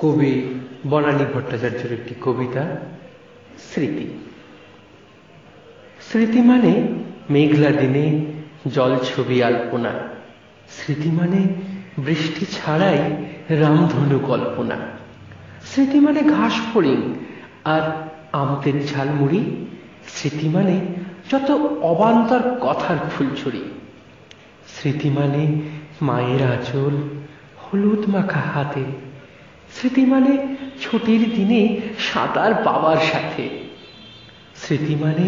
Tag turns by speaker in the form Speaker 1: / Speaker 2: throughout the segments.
Speaker 1: কবি বনানী ভট্টাচার্যের একটি কবিতা স্মৃতি। স্মৃতি মানে মেঘলা দিনে জল ছবি আলপনা, স্মৃতি মানে বৃষ্টি ছাড়াই রামধনু কল্পনা, স্মৃতি মানে ঘাস ফড়িং আর আমতের ঝালমুড়ি, স্মৃতি মানে যত অবান্তর কথার ফুলছড়ি, স্মৃতি মানে মায়ের আঁচল হলুদ মাখা হাতে, স্মৃতি মানে ছুটির দিনে সাঁতার বাবার সাথে, স্মৃতি মানে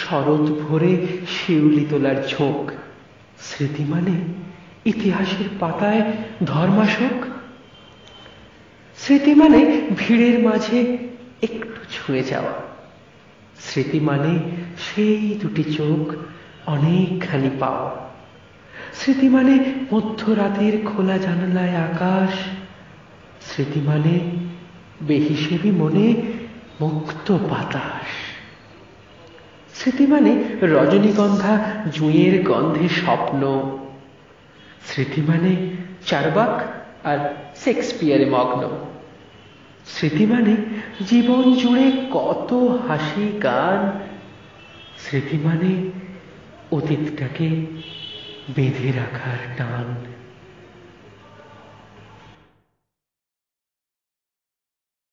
Speaker 1: শরৎ ভরে শিউলি তোলার ঝোঁক, স্মৃতি মানে ইতিহাসের পাতায় ধর্মাশোক, স্মৃতি মানে ভিড়ের মাঝে একটু ছুঁয়ে যাওয়া, স্মৃতি মানে সেই দুটি চোখ অনেকখানি পাওয়া, স্মৃতি মানে মধ্যরাতের খোলা জানালায় আকাশ, স্মৃতি মানে বেহিসেবি মনে মুক্ত বাতাস, স্মৃতি মানে রজনীগন্ধা জুঁয়ের গন্ধে স্বপ্ন, স্মৃতি মানে চারবাক আর শেক্সপিয়ারে মগ্ন, স্মৃতি মানে জীবন জুড়ে কত হাসি গান, স্মৃতি মানে অতীতটাকে বেঁধে রাখার টান।